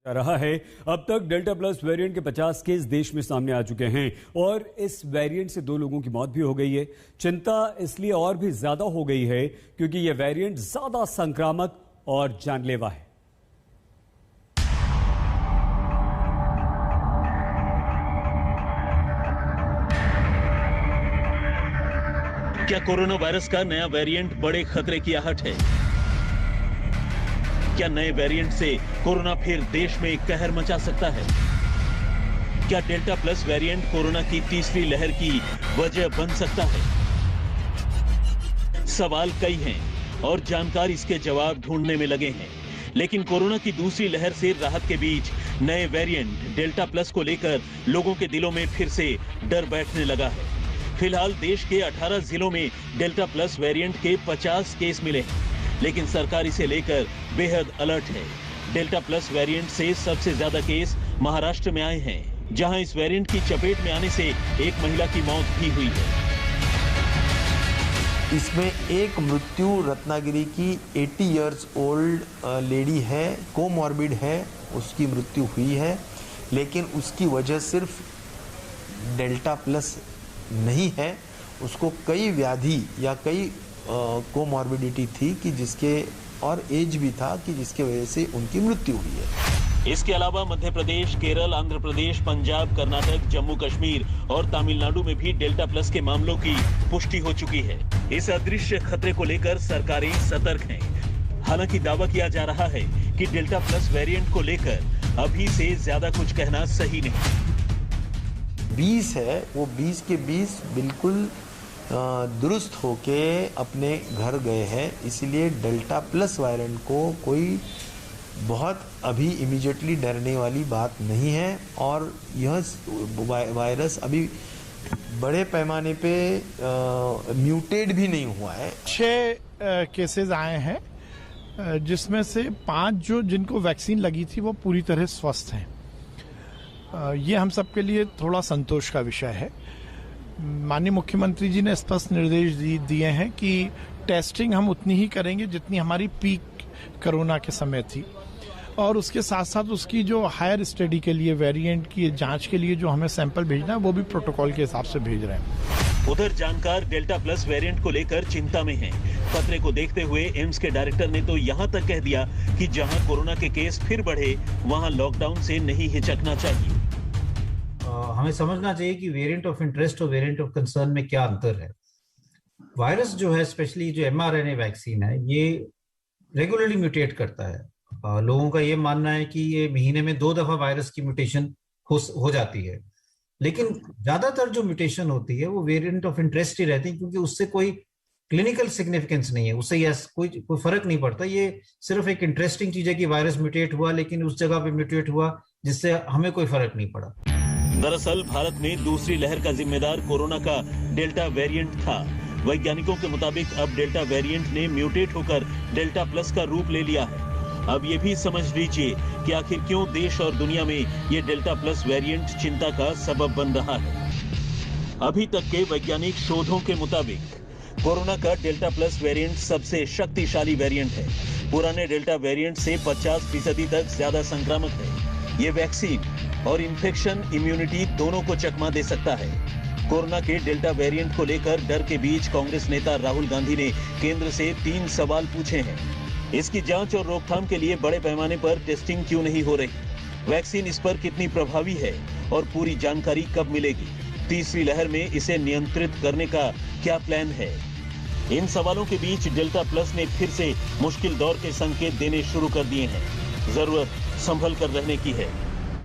जा रहा है। अब तक डेल्टा प्लस वेरिएंट के 50 केस देश में सामने आ चुके हैं और इस वेरिएंट से 2 लोगों की मौत भी हो गई है। चिंता इसलिए और भी ज्यादा हो गई है क्योंकि यह वेरिएंट ज्यादा संक्रामक और जानलेवा है। क्या कोरोना वायरस का नया वेरिएंट बड़े खतरे की आहट है? क्या नए वेरिएंट से कोरोना फिर देश में कहर मचा सकता है? क्या डेल्टा प्लस वेरिएंट कोरोना की तीसरी लहर की वजह बन सकता है? सवाल कई हैं और जानकार इसके जवाब ढूंढने में लगे हैं। लेकिन कोरोना की दूसरी लहर से राहत के बीच नए वेरिएंट डेल्टा प्लस को लेकर लोगों के दिलों में फिर से डर बैठने लगा है। फिलहाल देश के 18 जिलों में डेल्टा प्लस वेरिएंट के 50 केस मिले हैं, लेकिन सरकार इसे लेकर बेहद अलर्ट है। डेल्टा प्लस वेरिएंट से सबसे ज्यादा केस महाराष्ट्र में आए हैं, जहां इस वेरिएंट की चपेट में आने से एक महिला की मौत भी हुई है। इसमें एक मृत्यु रत्नागिरी की 80 इयर्स ओल्ड लेडी है, कोमॉर्बिड है, उसकी मृत्यु हुई है। लेकिन उसकी वजह सिर्फ डेल्टा प्लस नहीं है, उसको कई व्याधि या कई कोमॉर्बिडिटी थी कि जिसके और एज भी था कि जिसके वजह से उनकी मृत्यु हुई है। इसके अलावा मध्य प्रदेश, केरल, आंध्र प्रदेश, पंजाब, कर्नाटक, जम्मू कश्मीर और तमिलनाडु में भी डेल्टा प्लस के मामलों की पुष्टि हो चुकी है। इस अदृश्य खतरे को लेकर सरकारें सतर्क हैं। हालांकि दावा किया जा रहा है कि डेल्टा प्लस वेरिएंट को लेकर अभी से ज्यादा कुछ कहना सही नहीं। 20 है, वो 20 के 20 बिल्कुल दुरुस्त होके अपने घर गए हैं। इसलिए डेल्टा प्लस वेरिएंट को कोई बहुत अभी इमीडिएटली डरने वाली बात नहीं है और यह वायरस अभी बड़े पैमाने पे म्यूटेट भी नहीं हुआ है। 6 केसेस आए हैं, जिसमें से 5 जिनको वैक्सीन लगी थी वो पूरी तरह स्वस्थ हैं। ये हम सबके लिए थोड़ा संतोष का विषय है। माननीय मुख्यमंत्री जी ने स्पष्ट निर्देश दिए हैं कि टेस्टिंग हम उतनी ही करेंगे जितनी हमारी पीक कोरोना के समय थी, और उसके साथ साथ उसकी जो हायर स्टडी के लिए वेरिएंट की जांच के लिए जो हमें सैंपल भेजना है वो भी प्रोटोकॉल के हिसाब से भेज रहे हैं। उधर जानकार डेल्टा प्लस वेरिएंट को लेकर चिंता में हैं। खतरे को देखते हुए एम्स के डायरेक्टर ने तो यहां तक कह दिया कि जहां कोरोना के केस फिर बढ़े वहां लॉकडाउन से नहीं हिचकना चाहिए। हमें समझना चाहिए कि वेरिएंट ऑफ इंटरेस्ट और वेरिएंट ऑफ कंसर्न में क्या अंतर है। वायरस जो है, स्पेशली जो mRNA वैक्सीन है, ये रेगुलरली म्यूटेट करता है। लोगों का ये मानना है कि ये महीने में 2 दफा वायरस की म्यूटेशन हो जाती है, लेकिन ज्यादातर जो म्यूटेशन होती है वो वेरिएंट ऑफ इंटरेस्ट ही रहती है, क्योंकि उससे कोई क्लिनिकल सिग्निफिकेंस नहीं है, उससे कोई फर्क नहीं पड़ता। ये सिर्फ एक इंटरेस्टिंग चीज है कि वायरस म्यूटेट हुआ, लेकिन उस जगह पे म्यूटेट हुआ जिससे हमें कोई फर्क नहीं पड़ा। दरअसल भारत में दूसरी लहर का जिम्मेदार कोरोना का डेल्टा वेरिएंट था। वैज्ञानिकों के मुताबिक अब डेल्टा वेरिएंट ने म्यूटेट होकर डेल्टा प्लस का रूप ले लिया है। अब ये भी समझ लीजिए कि आखिर क्यों देश और दुनिया में ये डेल्टा प्लस वेरिएंट चिंता का सबब बन रहा है। अभी तक के वैज्ञानिक शोधों के मुताबिक कोरोना का डेल्टा प्लस वेरिएंट सबसे शक्तिशाली वेरिएंट है। पुराने डेल्टा वेरिएंट से 50% तक ज्यादा संक्रामक है। ये वैक्सीन और इन्फेक्शन इम्यूनिटी दोनों को चकमा दे सकता है। कोरोना के डेल्टा वेरिएंट को लेकर डर के बीच कांग्रेस नेता राहुल गांधी ने केंद्र से 3 सवाल पूछे हैं। इसकी जांच और रोकथाम के लिए बड़े पैमाने पर टेस्टिंग क्यों नहीं हो रही? वैक्सीन इस पर कितनी प्रभावी है और पूरी जानकारी कब मिलेगी? तीसरी लहर में इसे नियंत्रित करने का क्या प्लान है? इन सवालों के बीच डेल्टा प्लस ने फिर से मुश्किल दौर के संकेत देने शुरू कर दिए हैं। जरूरत संभल कर रहने की है।